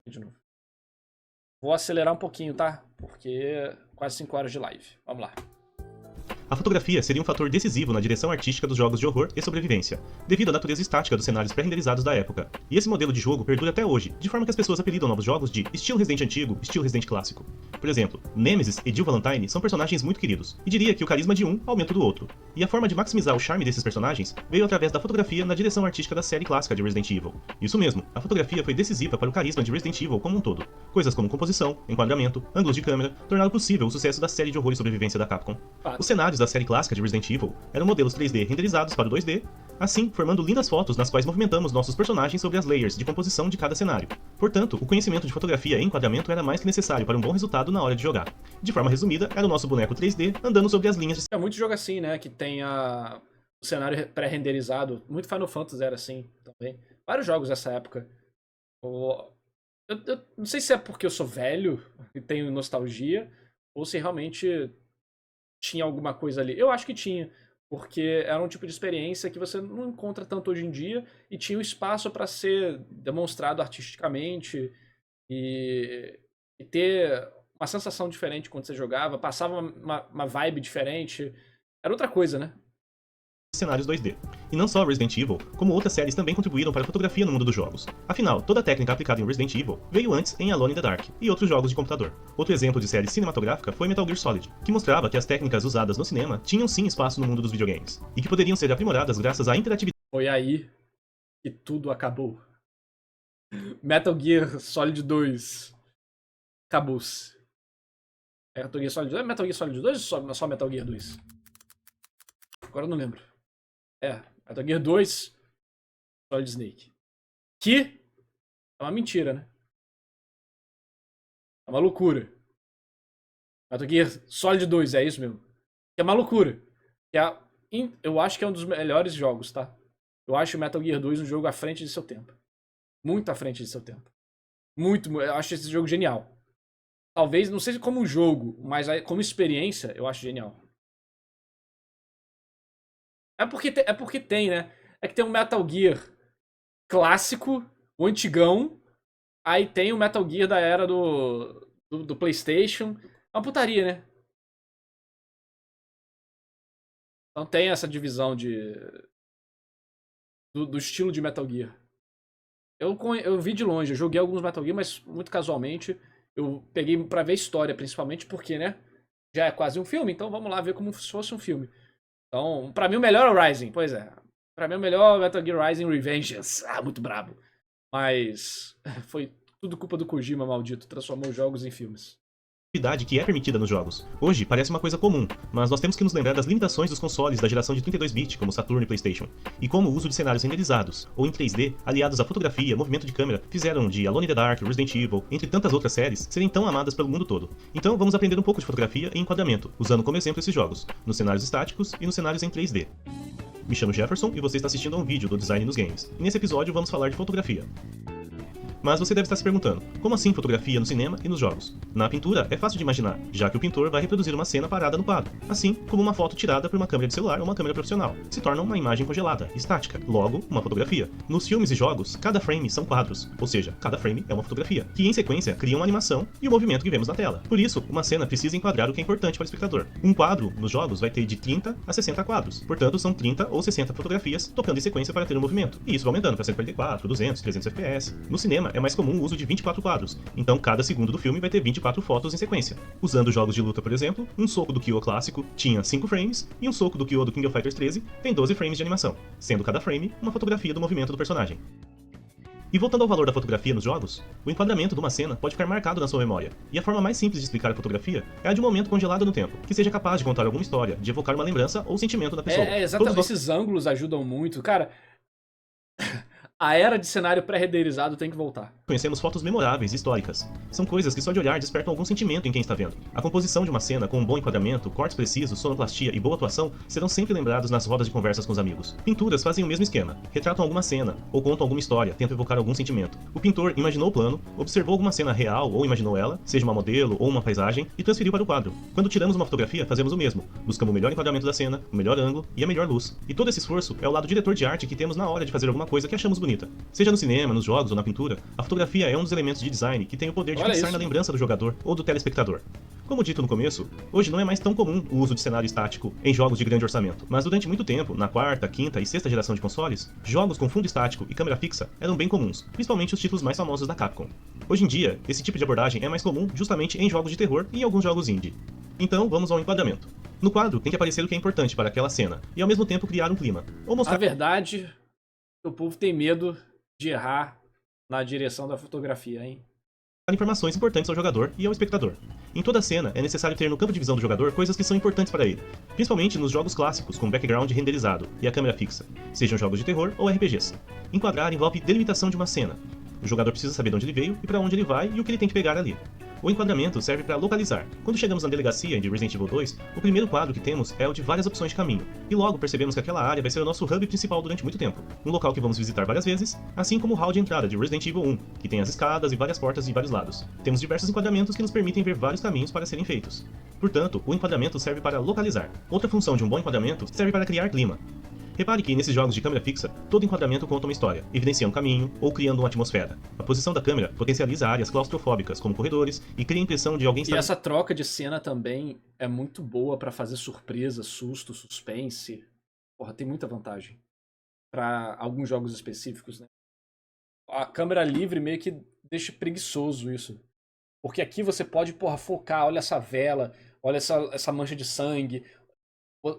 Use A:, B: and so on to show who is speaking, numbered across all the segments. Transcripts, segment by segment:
A: De novo. Vou acelerar um pouquinho, tá? Porque quase 5 horas de live. Vamos lá.
B: A fotografia seria um fator decisivo na direção artística dos jogos de horror e sobrevivência, devido à natureza estática dos cenários pré-renderizados da época. E esse modelo de jogo perdura até hoje, de forma que as pessoas apelidam novos jogos de estilo Resident antigo, estilo Resident clássico. Por exemplo, Nemesis e Jill Valentine são personagens muito queridos, e diria que o carisma de um aumenta o do outro. E a forma de maximizar o charme desses personagens veio através da fotografia na direção artística da série clássica de Resident Evil. Isso mesmo, a fotografia foi decisiva para o carisma de Resident Evil como um todo. Coisas como composição, enquadramento, ângulos de câmera, tornaram possível o sucesso da série de horror e sobrevivência da Capcom. Os cenários da série clássica de Resident Evil eram modelos 3D renderizados para o 2D, assim formando lindas fotos nas quais movimentamos nossos personagens sobre as layers de composição de cada cenário. Portanto, o conhecimento de fotografia e enquadramento era mais que necessário para um bom resultado na hora de jogar. De forma resumida, era o nosso boneco 3D andando sobre as linhas de...
A: É muito jogo assim, né? Que tem o cenário pré-renderizado. Muito Final Fantasy era assim também. Vários jogos dessa época. Eu não sei se é porque eu sou velho e tenho nostalgia, ou se realmente tinha alguma coisa ali. Eu acho que tinha, porque era um tipo de experiência que você não encontra tanto hoje em dia e tinha o espaço para ser demonstrado artisticamente e ter uma sensação diferente quando você jogava, passava uma vibe diferente. Era outra coisa, né?
B: cenários 2D. E não só Resident Evil, como outras séries também contribuíram para a fotografia no mundo dos jogos. Afinal, toda a técnica aplicada em Resident Evil veio antes em Alone in the Dark e outros jogos de computador. Outro exemplo de série cinematográfica foi Metal Gear Solid, que mostrava que as técnicas usadas no cinema tinham sim espaço no mundo dos videogames, e que poderiam ser aprimoradas graças à interatividade.
A: Foi aí que tudo acabou. Metal Gear Solid 2 acabou-se. Metal Gear Solid 2? É Metal Gear Solid 2 ou só Metal Gear 2? Agora eu não lembro. Metal Gear 2 Solid Snake. Que é uma mentira, né? É uma loucura. Metal Gear Solid 2, é isso mesmo. Que é uma loucura. Eu acho que é um dos melhores jogos, tá? Eu acho o Metal Gear 2 um jogo à frente de seu tempo. Muito à frente de seu tempo. Eu acho esse jogo genial. Talvez, não sei se como jogo, mas como experiência, eu acho genial. É porque tem, né? É que tem um Metal Gear clássico, o antigão, aí tem o Metal Gear da era do PlayStation. É uma putaria, né? Então tem essa divisão do estilo de Metal Gear. Eu vi de longe, eu joguei alguns Metal Gear, mas muito casualmente. Eu peguei pra ver história, principalmente porque, né? Já é quase um filme, então vamos lá ver como se fosse um filme. Então, pra mim o melhor é o Rising, pois é. Pra mim o melhor é o Metal Gear Rising Revengeance. Muito brabo. Mas foi tudo culpa do Kojima, maldito. Transformou jogos em filmes.
B: Que é permitida nos jogos. Hoje parece uma coisa comum, mas nós temos que nos lembrar das limitações dos consoles da geração de 32-bit, como Saturn e PlayStation, e como o uso de cenários renderizados, ou em 3D, aliados à fotografia, movimento de câmera, fizeram de Alone in the Dark, Resident Evil, entre tantas outras séries, serem tão amadas pelo mundo todo. Então vamos aprender um pouco de fotografia e enquadramento, usando como exemplo esses jogos, nos cenários estáticos e nos cenários em 3D. Me chamo Jefferson e você está assistindo a um vídeo do Design nos Games, e nesse episódio vamos falar de fotografia. Mas você deve estar se perguntando, como assim fotografia no cinema e nos jogos? Na pintura é fácil de imaginar, já que o pintor vai reproduzir uma cena parada no quadro, assim como uma foto tirada por uma câmera de celular ou uma câmera profissional. Se torna uma imagem congelada, estática, logo, uma fotografia. Nos filmes e jogos, cada frame são quadros, ou seja, cada frame é uma fotografia, que em sequência cria uma animação e o movimento que vemos na tela. Por isso, uma cena precisa enquadrar o que é importante para o espectador. Um quadro, nos jogos, vai ter de 30 a 60 quadros, portanto são 30 ou 60 fotografias tocando em sequência para ter um movimento. E isso vai aumentando para 144, 200, 300 FPS. No cinema, é mais comum o uso de 24 quadros, então cada segundo do filme vai ter 24 fotos em sequência. Usando jogos de luta, por exemplo, um soco do Kyo clássico tinha 5 frames e um soco do Kyo do King of Fighters 13 tem 12 frames de animação, sendo cada frame uma fotografia do movimento do personagem. E voltando ao valor da fotografia nos jogos, o enquadramento de uma cena pode ficar marcado na sua memória, e a forma mais simples de explicar a fotografia é a de um momento congelado no tempo, que seja capaz de contar alguma história, de evocar uma lembrança ou sentimento da pessoa.
A: Exatamente, esses ângulos ajudam muito. Cara, a era de cenário pré-renderizado tem que voltar.
B: Conhecemos fotos memoráveis e históricas. São coisas que só de olhar despertam algum sentimento em quem está vendo. A composição de uma cena com um bom enquadramento, cortes precisos, sonoplastia e boa atuação serão sempre lembrados nas rodas de conversas com os amigos. Pinturas fazem o mesmo esquema. Retratam alguma cena, ou contam alguma história, tentam evocar algum sentimento. O pintor imaginou o plano, observou alguma cena real ou imaginou ela, seja uma modelo ou uma paisagem, e transferiu para o quadro. Quando tiramos uma fotografia, fazemos o mesmo. Buscamos o melhor enquadramento da cena, o melhor ângulo e a melhor luz. E todo esse esforço é o lado diretor de arte que temos na hora de fazer alguma coisa que achamos bonita. bonita. Seja no cinema, nos jogos ou na pintura, a fotografia é um dos elementos de design que tem o poder de fixar na lembrança do jogador ou do telespectador. Como dito no começo, hoje não é mais tão comum o uso de cenário estático em jogos de grande orçamento, mas durante muito tempo, na quarta, quinta e sexta geração de consoles, jogos com fundo estático e câmera fixa eram bem comuns, principalmente os títulos mais famosos da Capcom. Hoje em dia, esse tipo de abordagem é mais comum justamente em jogos de terror e em alguns jogos indie. Então, vamos ao enquadramento. No quadro, tem que aparecer o que é importante para aquela cena, e ao mesmo tempo criar um clima. Ou mostrar...
A: Na verdade, o povo tem medo de errar na direção da fotografia, hein?
B: Informações importantes ao jogador e ao espectador. Em toda cena, é necessário ter no campo de visão do jogador coisas que são importantes para ele, principalmente nos jogos clássicos com background renderizado e a câmera fixa, sejam jogos de terror ou RPGs. Enquadrar envolve delimitação de uma cena. O jogador precisa saber de onde ele veio e para onde ele vai e o que ele tem que pegar ali. O enquadramento serve para localizar. Quando chegamos na delegacia de Resident Evil 2, o primeiro quadro que temos é o de várias opções de caminho, e logo percebemos que aquela área vai ser o nosso hub principal durante muito tempo, um local que vamos visitar várias vezes, assim como o hall de entrada de Resident Evil 1, que tem as escadas e várias portas de vários lados. Temos diversos enquadramentos que nos permitem ver vários caminhos para serem feitos. Portanto, o enquadramento serve para localizar. Outra função de um bom enquadramento serve para criar clima. Repare que, nesses jogos de câmera fixa, todo enquadramento conta uma história, evidencia um caminho ou criando uma atmosfera. A posição da câmera potencializa áreas claustrofóbicas, como corredores, e cria a impressão de alguém estar...
A: E essa troca de cena também é muito boa pra fazer surpresa, susto, suspense. Porra, tem muita vantagem pra alguns jogos específicos, né? A câmera livre meio que deixa preguiçoso isso. Porque aqui você pode, porra, focar, olha essa vela, olha essa mancha de sangue...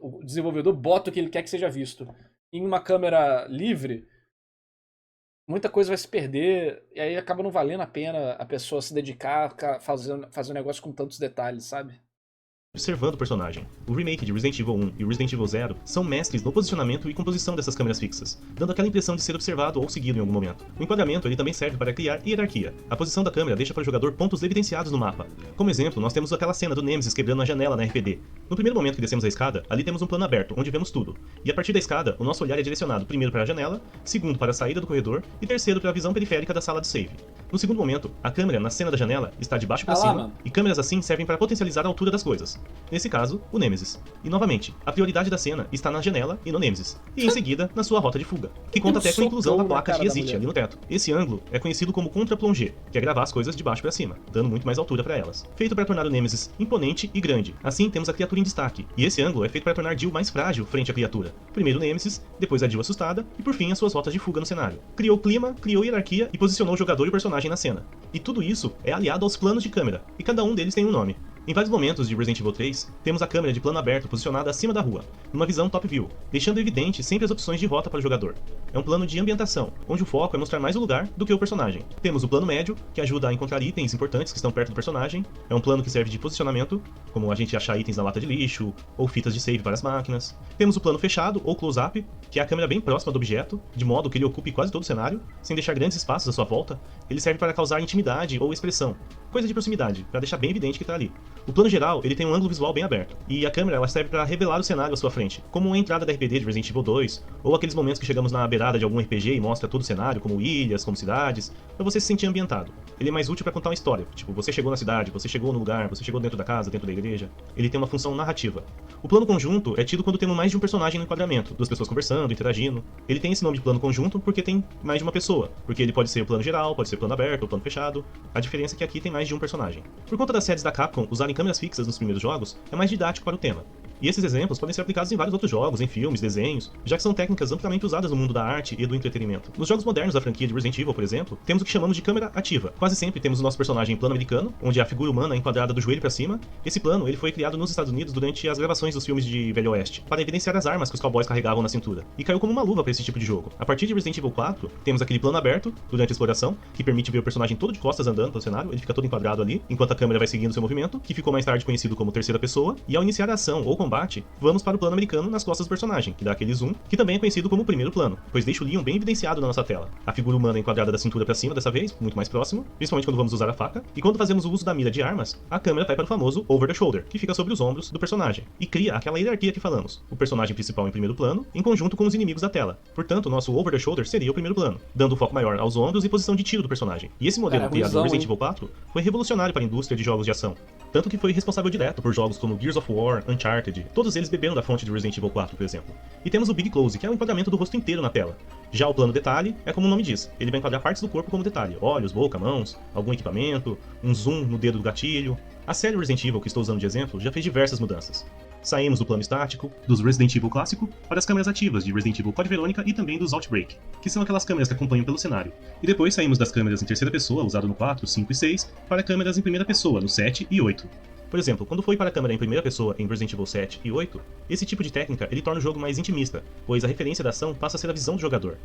A: O desenvolvedor bota o que ele quer que seja visto. Em uma câmera livre, muita coisa vai se perder e aí acaba não valendo a pena a pessoa se dedicar a fazer um negócio com tantos detalhes, sabe?
B: Observando o personagem. O remake de Resident Evil 1 e Resident Evil 0 são mestres no posicionamento e composição dessas câmeras fixas, dando aquela impressão de ser observado ou seguido em algum momento. O enquadramento ele também serve para criar hierarquia. A posição da câmera deixa para o jogador pontos evidenciados no mapa. Como exemplo, nós temos aquela cena do Nemesis quebrando a janela na RPD. No primeiro momento que descemos a escada, ali temos um plano aberto, onde vemos tudo. E a partir da escada, o nosso olhar é direcionado primeiro para a janela, segundo para a saída do corredor e terceiro para a visão periférica da sala de save. No segundo momento, a câmera na cena da janela está de baixo para cima, e câmeras assim servem para potencializar a altura das coisas. Nesse caso, o Nemesis. E novamente, a prioridade da cena está na janela e no Nemesis, e em seguida na sua rota de fuga, que conta até com a inclusão da placa de exit ali no teto. Esse ângulo é conhecido como contra-plongé, que é gravar as coisas de baixo para cima, dando muito mais altura para elas. Feito para tornar o Nemesis imponente e grande. Assim, temos a criatura em destaque, e esse ângulo é feito para tornar Jill mais frágil frente à criatura. Primeiro o Nemesis, depois a Jill assustada, e por fim as suas rotas de fuga no cenário. Criou clima, criou hierarquia e posicionou o jogador e o personagem na cena. E tudo isso é aliado aos planos de câmera, e cada um deles tem um nome. Em vários momentos de Resident Evil 3, temos a câmera de plano aberto posicionada acima da rua, numa visão top view, deixando evidente sempre as opções de rota para o jogador. É um plano de ambientação, onde o foco é mostrar mais o lugar do que o personagem. Temos o plano médio, que ajuda a encontrar itens importantes que estão perto do personagem. É um plano que serve de posicionamento, como a gente achar itens na lata de lixo, ou fitas de save para as máquinas. Temos o plano fechado, ou close-up, que é a câmera bem próxima do objeto, de modo que ele ocupe quase todo o cenário, sem deixar grandes espaços à sua volta. Ele serve para causar intimidade ou expressão, coisa de proximidade, para deixar bem evidente que está ali. O plano geral, ele tem um ângulo visual bem aberto, e a câmera ela serve para revelar o cenário à sua frente, como a entrada da RPD de Resident Evil 2, ou aqueles momentos que chegamos na beirada de algum RPG e mostra todo o cenário, como ilhas, como cidades, para você se sentir ambientado. Ele é mais útil para contar uma história, tipo, você chegou na cidade, você chegou no lugar, você chegou dentro da casa, dentro da igreja. Ele tem uma função narrativa. O plano conjunto é tido quando temos mais de um personagem no enquadramento, duas pessoas conversando, interagindo. Ele tem esse nome de plano conjunto porque tem mais de uma pessoa, porque ele pode ser o plano geral, pode ser o plano aberto, ou plano fechado. A diferença é que aqui tem mais de um personagem. Por conta das séries da Capcom usarem câmeras fixas nos primeiros jogos, é mais didático para o tema. E esses exemplos podem ser aplicados em vários outros jogos, em filmes, desenhos, já que são técnicas amplamente usadas no mundo da arte e do entretenimento. Nos jogos modernos da franquia de Resident Evil, por exemplo, temos o que chamamos de câmera ativa. Quase sempre temos o nosso personagem em plano americano, onde a figura humana é enquadrada do joelho para cima. Esse plano ele foi criado nos Estados Unidos durante as gravações dos filmes de Velho Oeste, para evidenciar as armas que os cowboys carregavam na cintura, e caiu como uma luva para esse tipo de jogo. A partir de Resident Evil 4, temos aquele plano aberto, durante a exploração, que permite ver o personagem todo de costas andando pelo cenário, ele fica todo enquadrado ali, enquanto a câmera vai seguindo seu movimento, que ficou mais tarde conhecido como terceira pessoa, e ao iniciar a ação ou combate, vamos para o plano americano nas costas do personagem, que dá aquele zoom, que também é conhecido como o primeiro plano, pois deixa o Leon bem evidenciado na nossa tela. A figura humana enquadrada da cintura para cima dessa vez, muito mais próximo, principalmente quando vamos usar a faca, e quando fazemos o uso da mira de armas, a câmera vai para o famoso over the shoulder, que fica sobre os ombros do personagem, e cria aquela hierarquia que falamos, o personagem principal em primeiro plano, em conjunto com os inimigos da tela. Portanto, o nosso over the shoulder seria o primeiro plano, dando foco maior aos ombros e posição de tiro do personagem. E esse modelo criado no Resident Evil 4 foi revolucionário para a indústria de jogos de ação, tanto que foi responsável direto por jogos como Gears of War, Uncharted Remedy, todos eles beberam da fonte de Resident Evil 4, por exemplo. E temos o Big Close, que é o enquadramento do rosto inteiro na tela. Já o plano detalhe é como o nome diz, ele vai enquadrar partes do corpo como detalhe, olhos, boca, mãos, algum equipamento, um zoom no dedo do gatilho. A série Resident Evil, que estou usando de exemplo, já fez diversas mudanças. Saímos do plano estático, dos Resident Evil clássico, para as câmeras ativas de Resident Evil Code Verônica e também dos Outbreak, que são aquelas câmeras que acompanham pelo cenário. E depois saímos das câmeras em terceira pessoa, usado no 4, 5 e 6, para câmeras em primeira pessoa, no 7 e 8. Por exemplo, quando foi para a câmera em primeira pessoa em Resident Evil 7 e 8, esse tipo de técnica ele torna o jogo mais intimista, pois a referência da ação passa a ser a visão do jogador.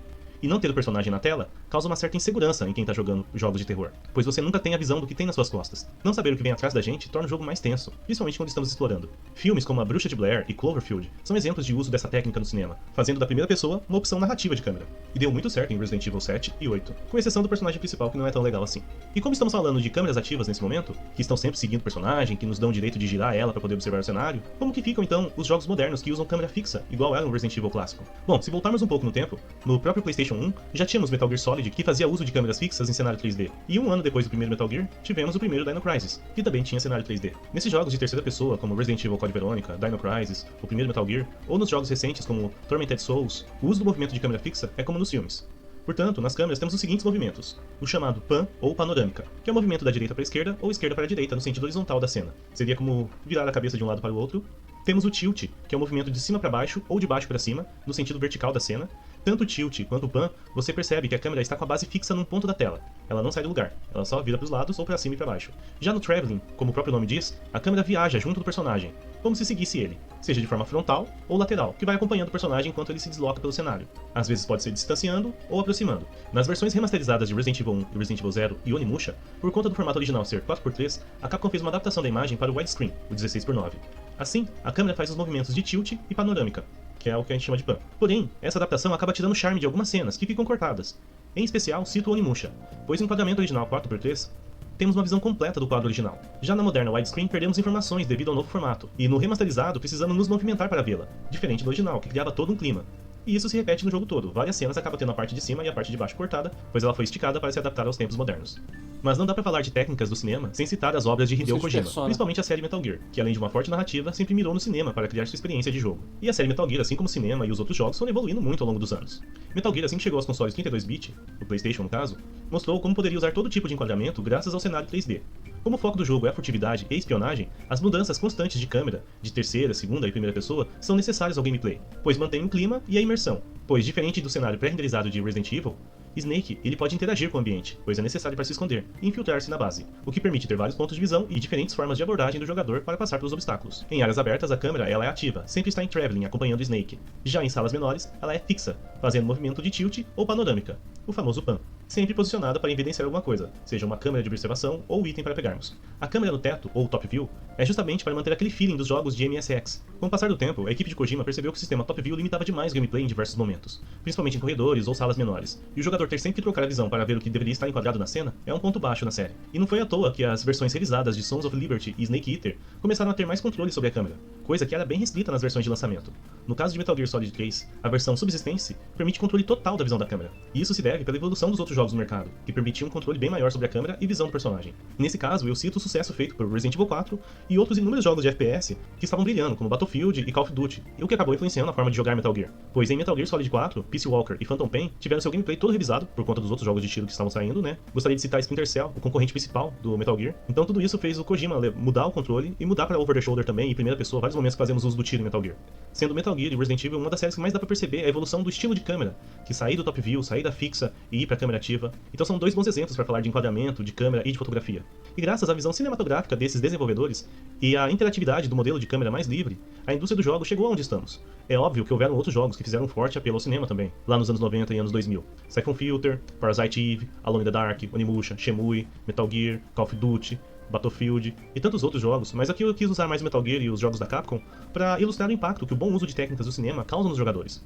B: E não ter o personagem na tela causa uma certa insegurança em quem está jogando jogos de terror, pois você nunca tem a visão do que tem nas suas costas. Não saber o que vem atrás da gente torna o jogo mais tenso, principalmente quando estamos explorando. Filmes como A Bruxa de Blair e Cloverfield são exemplos de uso dessa técnica no cinema, fazendo da primeira pessoa uma opção narrativa de câmera. E deu muito certo em Resident Evil 7 e 8, com exceção do personagem principal que não é tão legal assim. E como estamos falando de câmeras ativas nesse momento, que estão sempre seguindo o personagem, que nos dão o direito de girar ela para poder observar o cenário, como que ficam então os jogos modernos que usam câmera fixa, igual era no Resident Evil clássico? Bom, se voltarmos um pouco no tempo, no próprio PlayStation 1 já tínhamos Metal Gear Solid, que fazia uso de câmeras fixas em cenário 3D. E um ano depois do primeiro Metal Gear, tivemos o primeiro Dino Crisis, que também tinha cenário 3D. Nesses jogos de terceira pessoa, como Resident Evil Code Verônica, Dino Crisis, o primeiro Metal Gear, ou nos jogos recentes como Tormented Souls, o uso do movimento de câmera fixa é como nos filmes. Portanto, nas câmeras temos os seguintes movimentos: o chamado pan ou panorâmica, que é o movimento da direita para a esquerda ou esquerda para a direita no sentido horizontal da cena. Seria como virar a cabeça de um lado para o outro. Temos o tilt, que é o movimento de cima para baixo ou de baixo para cima, no sentido vertical da cena. Tanto o tilt quanto o pan, você percebe que a câmera está com a base fixa num ponto da tela. Ela não sai do lugar, ela só vira para os lados ou para cima e para baixo. Já no traveling, como o próprio nome diz, a câmera viaja junto do personagem, como se seguisse ele, seja de forma frontal ou lateral, que vai acompanhando o personagem enquanto ele se desloca pelo cenário. Às vezes pode ser distanciando ou aproximando. Nas versões remasterizadas de Resident Evil 1 e Resident Evil 0 e Onimusha, por conta do formato original ser 4x3, a Capcom fez uma adaptação da imagem para o widescreen, o 16x9. Assim, a câmera faz os movimentos de tilt e panorâmica, que é o que a gente chama de pan. Porém, essa adaptação acaba tirando o charme de algumas cenas, que ficam cortadas. Em especial, cito o Onimusha, pois no enquadramento original 4x3, temos uma visão completa do quadro original. Já na moderna widescreen, perdemos informações devido ao novo formato, e no remasterizado precisamos nos movimentar para vê-la, diferente do original, que criava todo um clima. E isso se repete no jogo todo, várias cenas acabam tendo a parte de cima e a parte de baixo cortada, pois ela foi esticada para se adaptar aos tempos modernos. Mas não dá pra falar de técnicas do cinema sem citar as obras de Hideo Kojima, principalmente a série Metal Gear, que além de uma forte narrativa, sempre mirou no cinema para criar sua experiência de jogo. E a série Metal Gear, assim como o cinema e os outros jogos, foram evoluindo muito ao longo dos anos. Metal Gear, assim que chegou aos consoles 32-bit, o PlayStation no caso, mostrou como poderia usar todo tipo de enquadramento graças ao cenário 3D. Como o foco do jogo é a furtividade e espionagem, as mudanças constantes de câmera, de terceira, segunda e primeira pessoa, são necessárias ao gameplay, pois mantém o clima e a imersão. Pois, diferente do cenário pré-renderizado de Resident Evil, Snake ele pode interagir com o ambiente, pois é necessário para se esconder e infiltrar-se na base, o que permite ter vários pontos de visão e diferentes formas de abordagem do jogador para passar pelos obstáculos. Em áreas abertas, a câmera ela é ativa, sempre está em traveling, acompanhando Snake. Já em salas menores, ela é fixa, fazendo movimento de tilt ou panorâmica, o famoso pan, sempre posicionada para evidenciar alguma coisa, seja uma câmera de observação ou item para pegarmos. A câmera no teto, ou top view, é justamente para manter aquele feeling dos jogos de MSX. Com o passar do tempo, a equipe de Kojima percebeu que o sistema top view limitava demais o gameplay em diversos momentos, principalmente em corredores ou salas menores, e o jogador ter sempre que trocar a visão para ver o que deveria estar enquadrado na cena é um ponto baixo na série. E não foi à toa que as versões revisadas de Sons of Liberty e Snake Eater começaram a ter mais controle sobre a câmera, coisa que era bem restrita nas versões de lançamento. No caso de Metal Gear Solid 3, a versão Subsistence permite controle total da visão da câmera, e isso se deve pela evolução dos outros jogos no mercado, que permitiam um controle bem maior sobre a câmera e visão do personagem. Nesse caso, eu cito o sucesso feito por Resident Evil 4 e outros inúmeros jogos de FPS que estavam brilhando, como Battlefield e Call of Duty, e o que acabou influenciando a forma de jogar Metal Gear. Pois em Metal Gear Solid 4, Peace Walker e Phantom Pain tiveram seu gameplay todo revisado por conta dos outros jogos de tiro que estavam saindo, né? Gostaria de citar Splinter Cell, o concorrente principal do Metal Gear. Então tudo isso fez o Kojima mudar o controle e mudar para over the shoulder também, em primeira pessoa, vários momentos que fazemos uso do tiro em Metal Gear. Sendo Metal Gear e Resident Evil uma das séries que mais dá pra perceber a evolução do estilo de câmera, que sair do top view, sair da fixa e ir pra câmera ativa. Então são dois bons exemplos para falar de enquadramento, de câmera e de fotografia. E graças à visão cinematográfica desses desenvolvedores e à interatividade do modelo de câmera mais livre, a indústria do jogo chegou onde estamos. É óbvio que houveram outros jogos que fizeram um forte apelo ao cinema também, lá nos anos 90 e anos 2000. Siphon Filter, Parasite Eve, Alone in the Dark, Onimusha, Shenmue, Metal Gear, Call of Duty, Battlefield e tantos outros jogos, mas aqui eu quis usar mais Metal Gear e os jogos da Capcom para ilustrar o impacto que o bom uso de técnicas do cinema causa nos jogadores.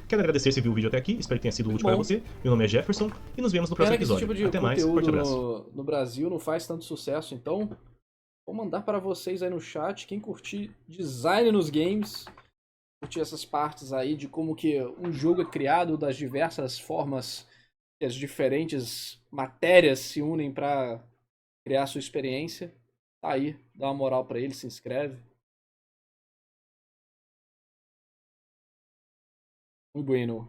B: Quero agradecer se viu o vídeo até aqui, espero que tenha sido útil para você. Meu nome é Jefferson e nos vemos no próximo episódio.
A: Esse tipo de
B: até mais, forte abraço.
A: No Brasil não faz tanto sucesso, então vou mandar para vocês aí no chat, quem curtir design nos games, curtir essas partes aí de como que um jogo é criado, das diversas formas que as diferentes matérias se unem para criar a sua experiência, tá aí, dá uma moral para ele, se inscreve. Muy bueno.